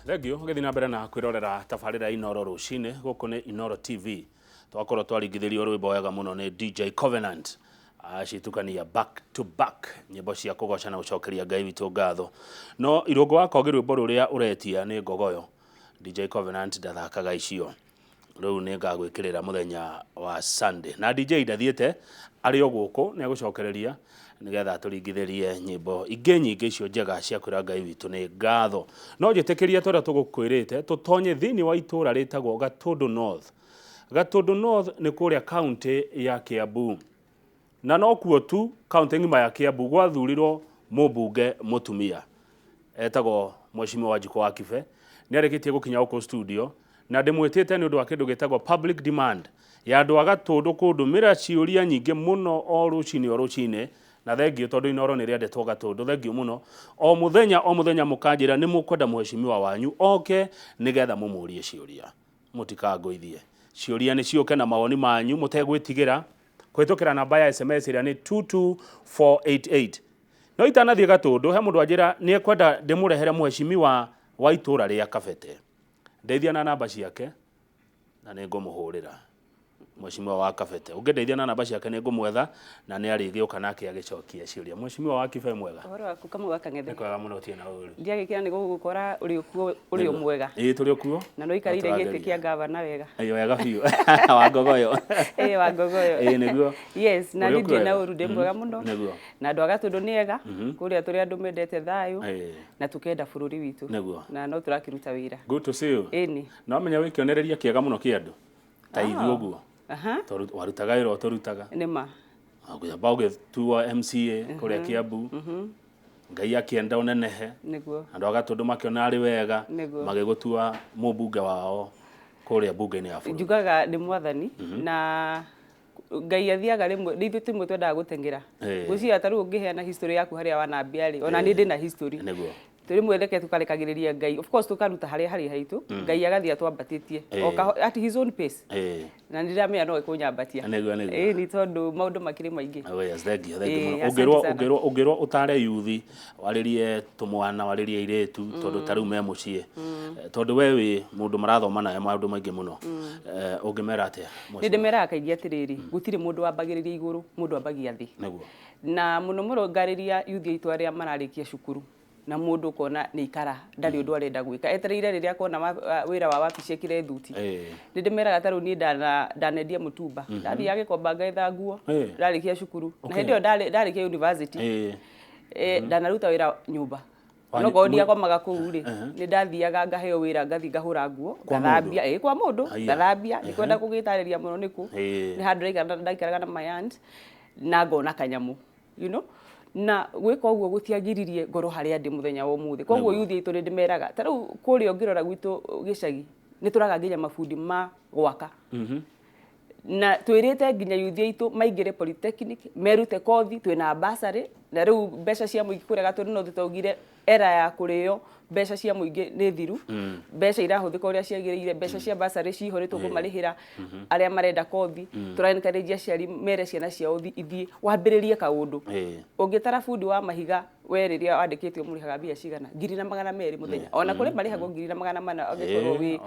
Thengio githina mbere na kwirorera tabarira iNooro Ruciini guku ni iNooro TV twakorwo twaringithirio rwimbo wega muno ni DJ Covenant acitukania back to back nyimbo cia kugoca na gucokeria Ngai witu ngatho no irungu wako rwimbo ruria uretia ni ngogoyo DJ Covenant ndathakaga icio riu ni ngagwikirira muthenya wa Sunday na DJ ndathiete ari o guku ni gucokereria nigetha turingithirie nyimbo ingĩ nyingĩ icio njega cia kwĩra Ngai witu nĩ ngatho no njĩtĩkĩria tũrĩa tũgũkwĩrĩte tũtonye thĩinĩ wa itũra rĩtagwo Gatundu North. Gatundu North nĩ kũrĩa kaunti ya Kiambu na no kuo tu kaunti ng'ima ya Kiambu gwathurirwo mumbunge mutumia etagwo Mheshimiwa Wanjiku wa Kibe nĩ arĩkĩtie gũkinya gũkũ studio na ndĩmwĩtĩte nĩ ũndũ wa kĩndũ gĩtagwo public demand ya andũ a Gatundu kũndũmĩra ciũria nyingĩ mũno o Ruciini na thengio tondu iNooro nĩ rĩendetwo Gatundu thengio muno o muthenya mukanjira nĩ mũkwenda Mheshimiwa wanyu oke nigetha mũmũrie ciũria mũtikangũithie ciũria nĩ ciũke na mawoni manyu mũtegwĩtigĩra kũhĩtũkĩra namba ya SMS ĩrĩa nĩ 22488 no itanathiĩ Gatundu he mũndũ anjĩra nĩ ekwenda ndĩmũrehere Mheshimiwa wa itũra rĩa Kabete ndeithia na namba ciake na nĩ ngũmũhũrĩra Mheshimiwa wa Kabete ũngĩndeithia na namba ciake nĩ ngũmwetha na nĩ arĩgĩũka nake agĩcokia ciũria Mheshimiwa wa Kibe mwega ũhoro waku kama gakang'ethe kwega mũno tie na ũru ndiagĩkĩra nĩ gũgũkora ũrĩ mwega tũrĩ okuo na no ikarire gĩtĩ kĩa gavana wega wega biũ wa ngogoyo wa ngogoyo nĩguo yes na ndĩ na ũru ndĩ mwega mũno na andũ a Gatundu nĩ ega kũrĩa tũrĩ andũ mendete thayũ na tũkenda bũrũri witũ na no tũrakĩruta wĩra good to see you no menya wĩkĩonereria kĩega mũno kĩa andũ ta ithuĩ ũguo warutaga wĩra ũtũrutaga nĩma agũthamba ũgĩtuo MCA kũrĩa Kiambu Ngai akĩenda ũnenehe nĩguo andũ a Gatundu makĩona arĩ wega magĩgũtua mũmbunge wao kũrĩa mbunge-inĩ ya bũrũri njugaga nĩ mwathani na Ngai athiaga rĩmwe ithuĩ timwe twendaga gũteng'era gwĩciria ta rĩu ũngĩheana history yaku harĩa wanambia-rĩ ona nĩ ndĩ na history turi mweleke tukarekagiriria Ngai of course tukaruta harĩa harĩ haitũ Ngai agathia twambatĩtie at his own pace na ndiramenya no ikunyambatia ni tondu maundu makiri maingĩ yes thengio ũngĩrwo ũtare yuthi warĩrie tũmwana warĩrie iretu tondu ta rĩu me mũciĩ tondu we wĩ mũndũ marathoma naye maũndũ maingĩ mũno ũngĩmera atĩa nĩ ndĩmeraga kaingĩ atĩrĩrĩ gũtirĩ mũndũ wambagĩrĩria igũrũ mũndũ ambagia thĩ na mũno mũno ngarĩria yuthi aitũ arĩa mararĩkia cukuru na mundu kona ni ikara ndari undu arenda gwika etereire riria kona wira wa wabici ekire thuti ndimeraga taru ni ndanendia mutumba ndathi agikomba ngaitha nguo ndarikia cukuru na hindi yo ndarikia university ndanaruta wira nyumba no godia komaga kuu ri ni ndathiaga ngaheo wira ngathi ngahura nguo ngathambia kwa mundu ngathambia nikwenda kugitariria muno niku ni handu ndaikaraga na my aunt na ngona kanyamu you know na gwika uguo gutiagiririe ngoro haria ndi muthenya wa umuthi koguo yuthi itu ndimeraga ta riu kuria ngirora gwitu gicagi ni turaga nginya mafundi ma gwaka na twirite nginya yuthi itu maingire polytechnic merute kothi twina basari na riu mbeca cia muingi kuria Gatundu no tutogire era ya kurio mbeca cia muingi ni thiru mbeca irahuthika uria ciagiriire mbeca cia basari cihoretwo kumarihira aria marenda kothi turaencourage ciari mere ciana ciao ithie wambiririe kaundu ungitara fundi wa mahiga weriria wandikitio murihaga mbia cigana 2,200 muthenya ona kuri marihagwo 2,400 angikorwo wi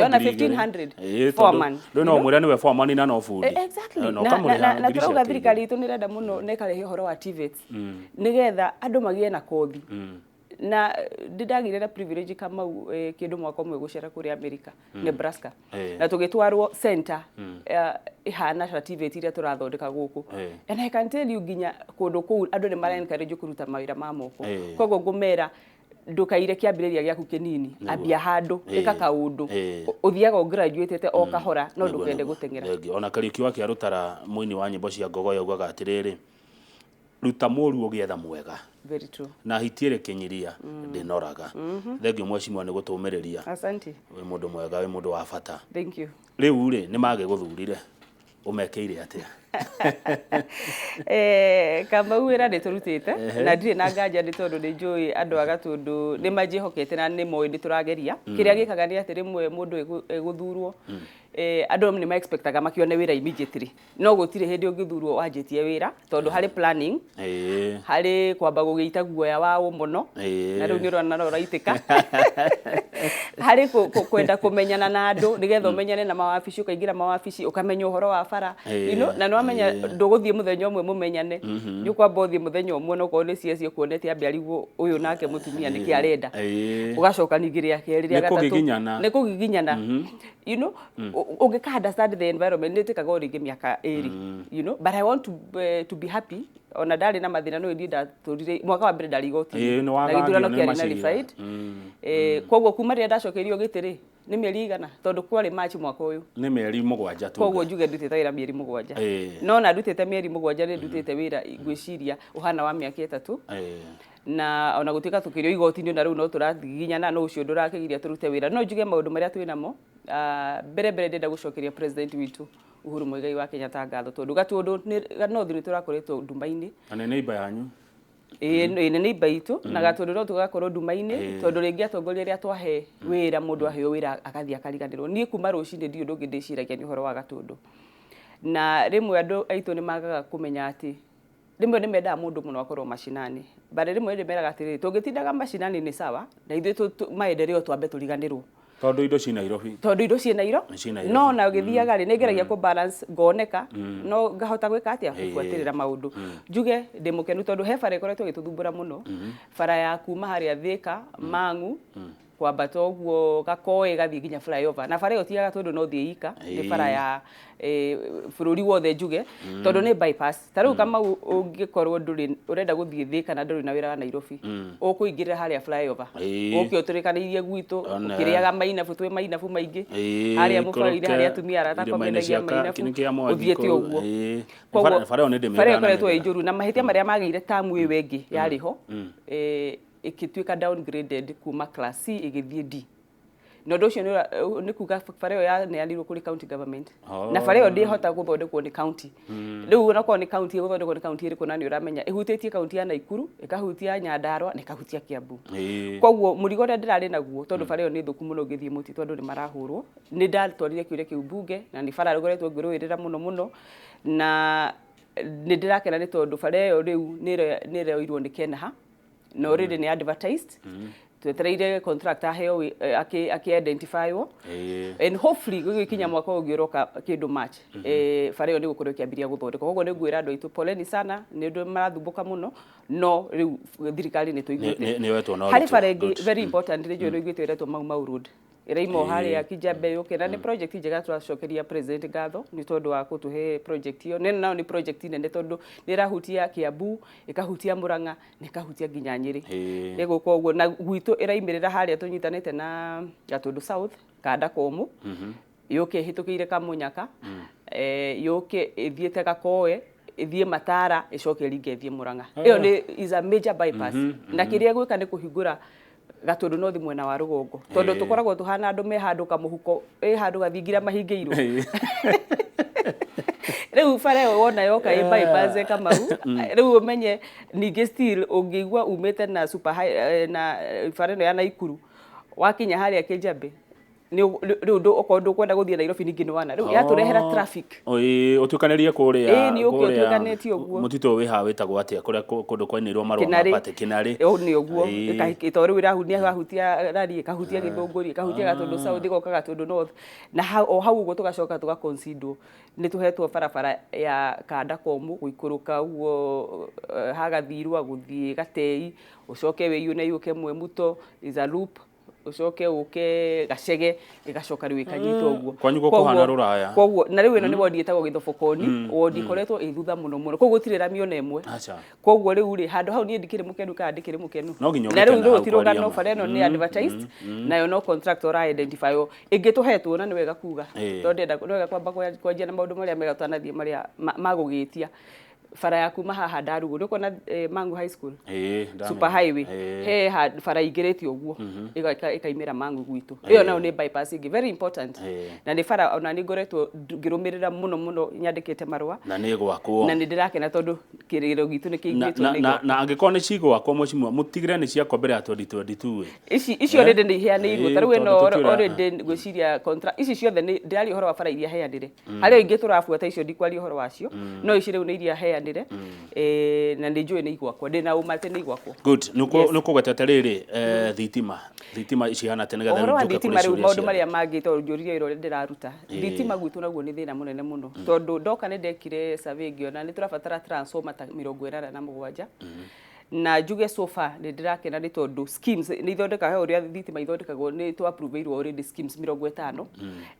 ona 1,500 foreman no mwira niwe foreman na no fundi exactly na turauga thirikari itu ni renda muno nekarehe uhoro wa TVETs nigetha andu magie na kothi na ndagire na privilege kama kindu mwaka umwe gucera kuri America Nebraska na tugitwarwo center ihana ta TVET iria turathondeka guku and I can tell you ginya kundu kuu andu ni mara encourage kuruta mawira ma moko koguo ngumera ndukaire kiambiriria giaku kinini ambia handu eka kaundu uthiaga graduate o kahora no ndukende guteng'era ona Kariuki wake arutara muini wa nyimbo cia ngogoyo ugaga atiriri ruta mũru ũgĩetha mwega very true na hitiere kinyiria ndinoraga thengio Mheshimiwa nĩ gũtũmĩrĩria asante we mũndũ mwega we mũndũ wa bata thank you rĩu rĩ nĩ magĩgũthurire umekeire atia kama wira nditurutite na ndire na nganja ndi tondu ni njui andu a Gatundu ni manjihokete na ni moi nditurageria kiria gikaga ni ati rimwe mundu eguthurwo andu ni ma expectaga makione wira immediately no gutire hindi ungithurwo wanjitie wira tondu hari planning hari kwamba gugiita guoya wa muno na riu ni rona no raitika hari kwenda kumenyana na andu nigetha umenyane na mawabici ukaingira mawabici ukamenya uhoro wa bara na no amenya nduguthie muthenya umwe mumenyane ni kwamba uthie muthenya umwe no ko ni ciacio kuonete ambe arigu uyu nake mutumia niki arenda ugacoka ningiria keri ria gatatu ni kugiginyana ungika understand the environment nitikaga uringi miaka eri but I want to be happy ona ndari na mathina no ndinda turire mwaka wa mbere ndari igoti na githurano kiari na refied koguo kuma ria ndacokerio gitiri ni mieri igana tondu kwari match mwaka uyu ni mieri 7 tu koguo njuge ndutite wira mieri 7 no na ndutite mieri 7 ni ndutite wira gwiciria uhana wa miaka 3 na ona gutika tukirio igoti-ini na riu no turathiginyana no ucio ndurakigiria turute wira no njuge maundu maria twinamo mbere ndenda gucokeria president witu Uhuru Muigai wa Kenyatta ngatho tondu Gatundu no thini turakoretwo nduma-ini ane neighbor yanyu ene neighbor itu na Gatundu no tugakorwo nduma-ini tondu ringi atongoria ria twahe wira mundu aheo wira akathia akariganirwo nie kuma rucini ndio ndungi ndiciragia ni uhoro wa Gatundu na rimwe andu aitu ni magaga kumenya ati rimwe ni mendaga mundu muno akorwo macinani bare rimwe ni meraga atiri tungitindaga macinani ni sawa na ithu maendeleo twambe turiganirwo tondu indo ci Nairobi no na ugithiaga ri ningeragia ku balance ngoneka no ngahota gwika atia kufuatirira maundu njuge ndi mukenu tondu he bara ikoretwo gituthumbura muno bara ya kuma haria Thika Mangu kwambata uguo Gakoe gathie nginya flyover na bara iyo tiaga tondu no thie ika ni bara ya bururi wothe njuge tondu ni bypass tariu kama ungikorwo nduri urenda guthie Thika na nduri na wira wa Nairobi ukuingirira haria flyover ukioturikanirie gwitu ukiriaga mainabu twi mainabu maingi haria mufarire haria atumia aratakomendagia mainabu uthiete uguo bara yo ni ndimira bara ikoretwo injuru na mahitia maria magire tamu iyo wengi yariho ikituika downgraded kuma class C igithie D no ndocio ni kuga bara yo ya neanirwo kuri county government na bara yo ndihota guthondekwo ni county riu na ko ni county guthondekwo ni county iri kuna ni uramenya ihutĩtie county ya Naikuru ikahutia Nyandarua na ikahutia Kiambu koguo murigo ria ndirari naguo tondu bara yo ni thuku muno ngithie muti tondu ni marahurwo ni ndatwarire kiure kiu bunge na ni bara ngoretwo ngirwirira muno na ni ndirakena ni tondu bara yo riu ni reoirwo ni Kenaha no already ni advertised twetereire contractor heo aki identify wo and hopefully gugikinya mwaka ugiroka kindu match bara yo ni gukorwo kiambiria guthondeka koguo ni ngwira andu aitu poleni sana ni ndu marathumbuka muno no riu thirikari ni tuiguite ni wetwo no hari bara very important ni ndu iguite retwo Mau Road iraimo haria Kijabe yuke na ni project njega turacokeria president ngatho ni tondu wa kutuhe project iyo nene nao ni project nene tondu nirahutia Kiambu ikahutia Murang'a nikahutia nginya Nyeri ego koguo na gwitu iraimirira haria tunyitanite na Gatundu South kada komu yuke hitukire Kamunyaka yuke ithiete Gakoe ithie Matara icoke ringe ithie Murang'a iyo ni is a major bypass na kiria gwika ni kuhingura Gatundu no thimwe na wa rugongo tondu tukoragwo tuhana andu me handu kamuhuko handu gathingira mahingeirwo riu bara yo wona yoka bypass kamau riu umenye ningi still ungigwa umete na super high na bara ya Naikuru wakinya haria Kijabe riu ndu kwenda guthie Nairobi ningi ni wana riu yaturehera traffic utukanirie kuria ni utukaneti uguo mutito wi ha witagwo atia kuria kundu kwainirwo marwa mapate Kinari ni uguo ikaitoru irahunia gahutia rari ikahutia Githunguri ikahutia Gatundu South goka Gatundu North na hau uguo tugacoka tuga consider ni tuhetwo barabara ya kada komu guikuruka uguo hagathirwa guthie Gatei ucoke wiyune yuke Mwemuto is a loop ucoke uke Gacege igacoka riu ikanyitwo uguo kwanyu kuhana ruraya koguo na riu ino ni wodi etagwo Githobokoni wodi koretwo ithutha muno koguo tirira miona imwe koguo riu ri handu hau ni ndikire mukenu ka ndikire mukenu na riu ndo tiroga no bara ino ni advertised na yo no contractor identify yo ingituhetwo na ni wega kuga tondu ndenda wega kwamba kwanjia na maundu maria megatanathie maria magugitia bara yaku mahaha ndarugo ndiko na Mangu High School super highway he bara igeretio uguo ikaimira Mangu gwitu iyo nayo ni bypass igi very important na ni bara ona ni ngoretwo ngirumirira muno nyandikite marwa na ni gwakwo na ni ndirakena tondu kiriro gitu ni kiingitwo na angikona ni cigo gwakwo mucimwa mutigire ni ciakwa mbere ya 2022 ici already ni heanirwo taru ino already gwiciria contract ici ciothe ni ndirari horo wa bara iria heanire hari ingi turafuata icio ndikwari horo wacio no ici riu ni iria heanirwo tũthianĩre na nĩ njũĩ nĩ igwakwa ndĩna ũma atĩ nĩ igwakwa. Good. Nuko gwetete rĩrĩ thitima icihana tene gathe ũhoro wa thitima rĩu maũndũ marĩa mangĩ tondũ njũria ĩrĩa ndĩraruta thitima gwitũ naguo nĩ thĩna mũnene mũno tondũ ndoka nĩ ndekire survey ngĩona nĩ tũrabatara transformer ta 87 na njuge so far nĩ ndĩrakena nĩ tondũ schemes nĩ ithondekaga ũrĩa thitima ithondekagwo nĩ tũ approve already schemes 50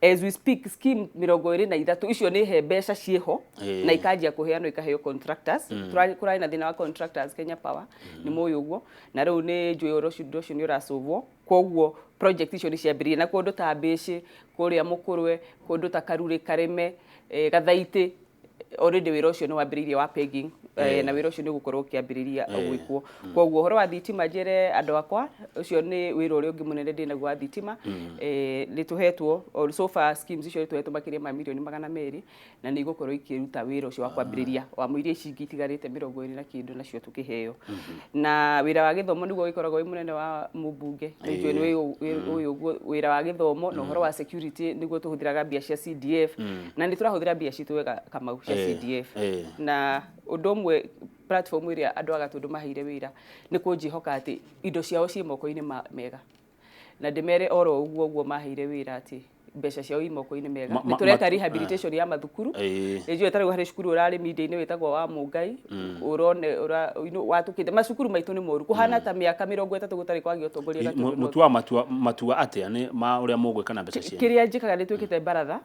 as we speak scheme 23 icio nĩ he mbeca ciĩho na ikanjia kũheanwo ikaheo contractors kũrarĩ na thĩna wa contractors Kenya Power nĩ moyo ũguo na rĩu nĩ njũĩ ũcio nĩ ũracovwo koguo project icio nĩ ciambĩrĩirie na kũndũ ta Mbĩcĩ kũrĩa Mũkũrwe kũndũ ta Karure Kareme Gathaitĩ already wĩra ũcio nĩ wambĩrĩirie wa pegging na wĩra ũcio nĩ ũgũkorwo ũkĩambĩrĩria gwĩkwo koguo ũhoro wa thitima njere andũ akwa ũcio nĩ wĩra ũrĩa ũngĩ mũnene ndĩnaguo wa thitima nĩ tũhetwo so far schemes icio tũhetwo makĩria ma mirioni 200 na nĩ igũkorwo ikĩruta wĩra ũcio wa kwambĩrĩria wa mũiria ici ingĩ itigarĩte 20 na kĩndũ nacio tũkĩheo na wĩra wa gĩthomo nĩguo wĩkoragwo wĩ mũnene wa mumbunge nĩ ũyũ wĩra wa gĩthomo na ũhoro wa security nĩguo tũhũthĩraga mbia cia CDF na nĩ tũrahũthĩra mbia citũ wega Kamau cia CDF na ũndũ ũmwe platform ĩrĩa andũ a Gatundu maheire wĩra nĩ kũnjihoka atĩ indo ciao ciĩ moko-inĩ mega na ndĩmere oro ũguo maheire wĩra atĩ mbeca ciao imoko-inĩ mega nĩ tũreka rehabilitation ya mathukuru nĩnjũĩ tarĩu harĩ cukuru ũrarĩ Mindia-inĩ wĩtagwo wa Mũngai ũrone watũkĩte macukuru maitũ nĩ moru kũhana ta mĩaka 30 gũtarĩ kwagĩa ũtongoria Gatundu mutua matua atĩa nĩ ma ũrĩa mũgwĩka na mbeca ciao kĩrĩa njĩkaga nĩ twĩkĩte baratha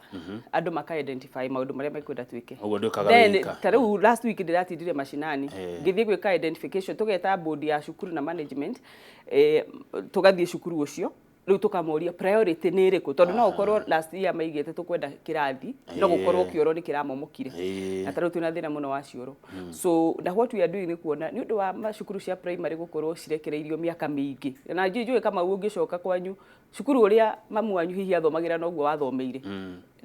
andũ maka identify maũndũ marĩa mekwenda twĩke ũguo ndĩkaga wĩka tarĩu last week ndĩratindire mashinani ngĩthiĩ gwĩka identification tũgeta board ya cukuru na management tũgathiĩ cukuru ũcio rĩu tukamoria priority nĩ ĩrĩkũ tondũ no ũkorwo last year maigĩte tũkwenda kĩrathi no gũkorwo kĩoro nĩ kĩramomokire na tarĩu twĩna thĩna mũno wa cioro so na what we are doing nĩ kuona nĩ ũndũ wa macukuru cia primary gũkorwo cirekereirio mĩaka mĩingĩ na njũĩ kama ũngĩcoka kwanyu cukuru ũrĩa mamu wanyu hihi athomagira noguo wathomeire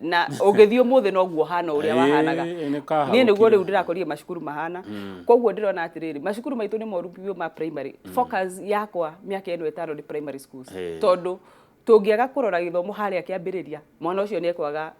na ũngĩthiĩ ũmũthĩ noguo hana ũrĩa wahanaga niĩ nĩguo rĩu ndĩrakorire macukuru mahana koguo ndĩrona atĩrĩrĩ macukuru maitũ nĩ moru biũ ma primary focus yakwa mĩaka ĩno 5 nĩ primary schools tondũ tũngĩaga kũrora gĩthomo harĩa kĩambĩrĩria mwana ũcio nĩ ekwaga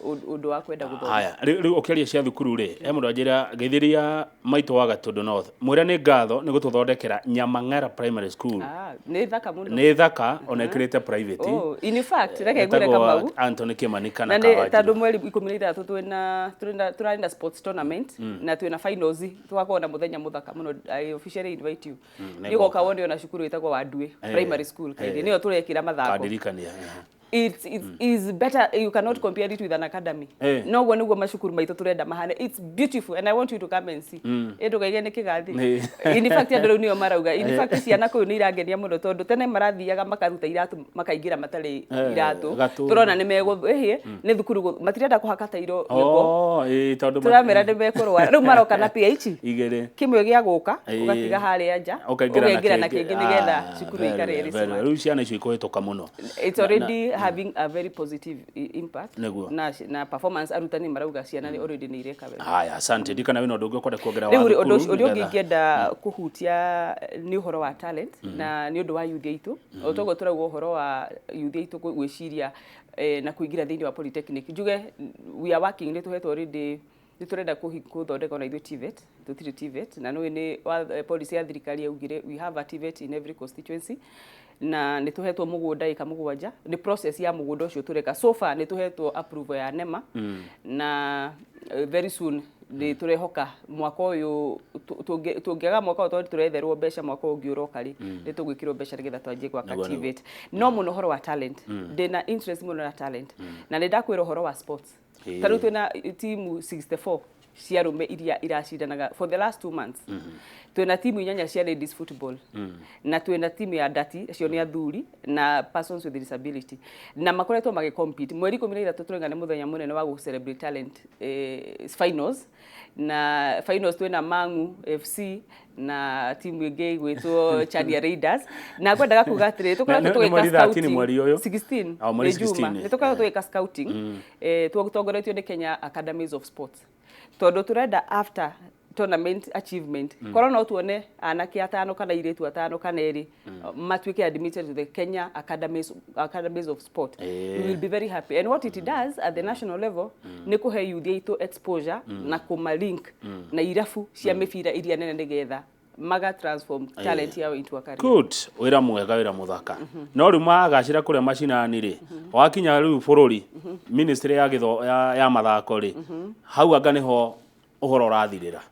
ũndũ wa kwenda gũthoma haya rĩu ũkĩaria cia thukuru rĩ mũndũ anjĩra geithiria maitũ wa Gatundu North mwĩra nĩ ngatho nĩ gũtũthondekera Nyamang'ara primary school nĩ thaka mũno nĩ thaka ona ĩkĩrĩte private in fact reke ngwĩre Kamau Anthony Kimani kana Kawanjiku tondũ mweri 13 tũrarĩ na sports tournament na twĩna finals tũgakorwo na mũthenya mũthaka mũno I officially invite you nĩ ũgoka wone ona cukuru ĩtagwo Wandue primary school kaingĩ nĩyo tũrekĩra mathako it's better you cannot compare it with an academy no gwo nĩguo macukuru maitũ turenda mahane it's beautiful and I want you to come and see ndũkaige nĩ kĩgathi in fact andũ rĩu nĩo marauga in fact ciana kũu nĩ irangenia mũno tondũ tene marathiaga makaruta iratũ makaingĩra matarĩ iratũ turona nĩ megũhĩ nĩ thukuru matirenda kũhaka tairo tondũ turamera nĩ mekũrũa rĩu maroka na PH kĩmwe gĩa gũka ũgatiga harĩa nja ũkaingĩra na kĩngĩ nĩgetha cukuru ikare rĩu ciana icio ikũhĩtũka mũno it's already having a very positive impact na performance arutani marauga ciana already nĩ ireka wega haya asante ndikana wĩna ũndũ ũngĩ ũkwenda kuongerera wa thukuru ũndũ ũngĩ ingĩenda kũhutia nĩ ũhoro wa talent na nĩ ũndũ wa youth aitũ o toguo tũrauga ũhoro wa youth aitũ gwĩciria na kũingĩra thĩinĩ wa polytechnic njuge we are working nĩ tũhetwo already nĩ tũrenda kũthondeka ona ithuĩ TVET tũtirĩ TVET na nĩ policy ya thirikari yaugire we have a TVET in every constituency na nĩ tũhetwo mũgũnda ĩka mũgwanja nĩ process ya mũgũnda ũcio tũreka so far nĩ tũhetwo approval ya NEMA na very soon nĩ tũrehoka mwaka ũyũ tũngĩaga mwaka ũyũ tũretherwo mbeca mwaka ũngĩ ũroka rĩ nĩ tũgwĩkĩrwo mbeca nĩgetha twanjie gwaka TVET no mũno ũhoro wa talent ndĩna interest mũno na talent na nĩ ndakwĩra ũhoro wa sports tarĩu twĩna timu 64 cia arũme iria iracindanaga for the last 2 months twĩna timu 8 cia ladies football na twĩna timu ya ndati acio nĩ athuri na persons with disability na makoretwo magĩcompete mweri 13 tũrenga nĩ mũthenya mũnene wa gũ-celebrate talent finals na finals twĩna Mang'u FC na timu ĩngĩ gwĩtwo Chania Raiders na ngwendaga kuuga atĩrĩ tũkoretwo tũgĩka scouting 16 nĩ tũkoretwo tũgĩka scouting tũtongoretio nĩ Kenya Academies of Sports tondũ tũrenda after tournament achievement korwo no tuone anake atano kana iretu atano kana eri matuike admitted to the Kenya Academies of Sport. We will be very happy, and what it does at the national level ni kuhe youth ito exposure na kuma link na irafu cia mibira iria nene nigetha maga transform talent yao into a career. Good. Wira mwega, wira muthaka. No ruma agacira kuria macinani ri wakinya riu bururi ministry ya mathako ri hau anga niho uhoro rathirira.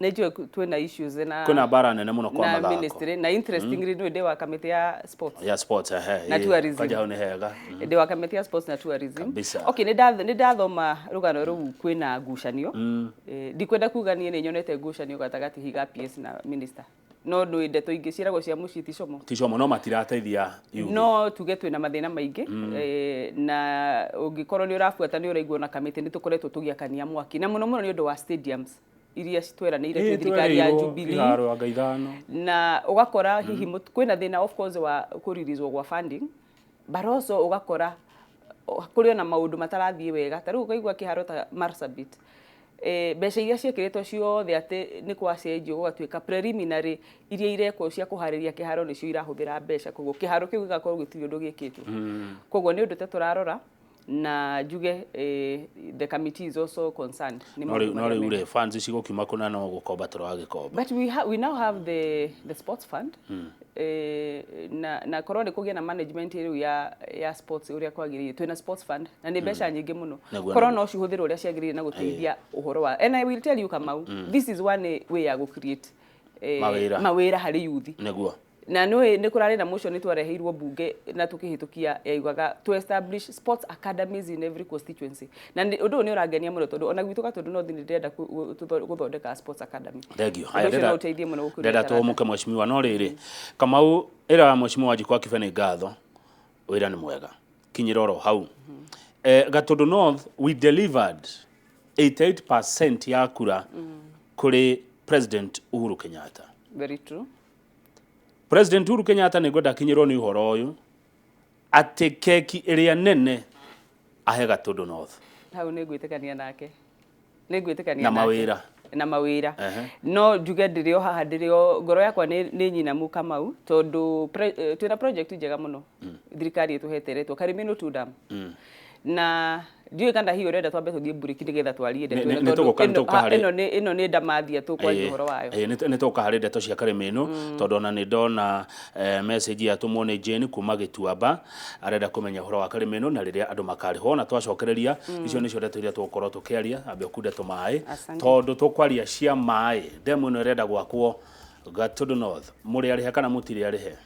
Nejwe twina issues na kuna bara nene muno kwa mathako na ministry na interestingly no de wa committee ya sports na tourism kaja one hega de wa committee ya sports na tourism kabisa. Okay, ni dathoma rugano ru kwina ngucanio ndikwenda kugania ni nyonete ngucanio gatagati higa PS na minister no ndeto ingi ciragwo cia muci ticomo no matirateithia no tuge twina mathina maingi na ungikorwo ni urafuata ni uraigwo na committee ni tukoretwo tugiakania mwaki na muno ni undu wa stadiums iria citweranire thirikari ya Jubilee na ugakora hihi kwina thina of course wa kuririzwo gwa funding baroso ugakora kuri na maundu matarathie wega tariu ukaigwa kiharo ta Marsabit mbeca iria ciakiritwo ciothe ati ni kwacenjio gugatuika preliminary iria ireko cia kuhariria kiharo nicio irahuthira mbeca koguo kiharo kiu gigakorwo gitiri undu gikitwo koguo ni undu te turarora na juge the committee is also concerned. No ure funds cigukima kuna no gukomba turagikomba. But we now have the sports fund. Na korone kugia na management iriu ya sports uria kwagiririe twina sports fund na ni mbeca nyingi muno korone no cihuthirwo uria ciagiririe na guteithia uhoro wa, and I will tell you Kamau, this is one way ya go create mawira hari youth neguo na ni kurari na motion ni twareheirwo bunge na tukihitukia yaigaga to establish sports academies in every constituency na undu ni urangenia muno tondu ona gwituka tondu no thini ndenda guthondeka sports academy. Thank you. Ndenda to muke mheshimiwa no riri Kamau era mheshimiwa Wanjiku Kibe ni ngatho wira ni mwega kinyiroro hau Gatundu North we delivered 88% ya kura kuri President Uhuru Kenyatta. Very true. President Uhuru Kenyatta ni goda kinyiro ni uhoro uyu ati keki iria nene ahe Gatundu North. Hau ni gwitikania nake. Ni gwitikania na mawira no juge ndirio haha ndirio ngoro yakwa ni nyina mu Kamau tondu twina project njega muno thirikari ituheteretwo Karimino to dam na ndiyo kanda hiyo reda twambe tuthie buriki nigetha twarie ndeto ino ni ndamathia tukwaria uhoro wayo ni tuka hari ndeto cia Karimino tondu ona ni ndona message ya tumone Jane kuma Gituamba arenda kumenya uhoro wa Karimino na riria andu makariho na twacokereria icio nicio ndeto iria tukorwo tukiaria ambe kunde tumae tondu tukwaria cia mai demo no reda gwakwo Gatundu North muri arihe kana mutiri arihe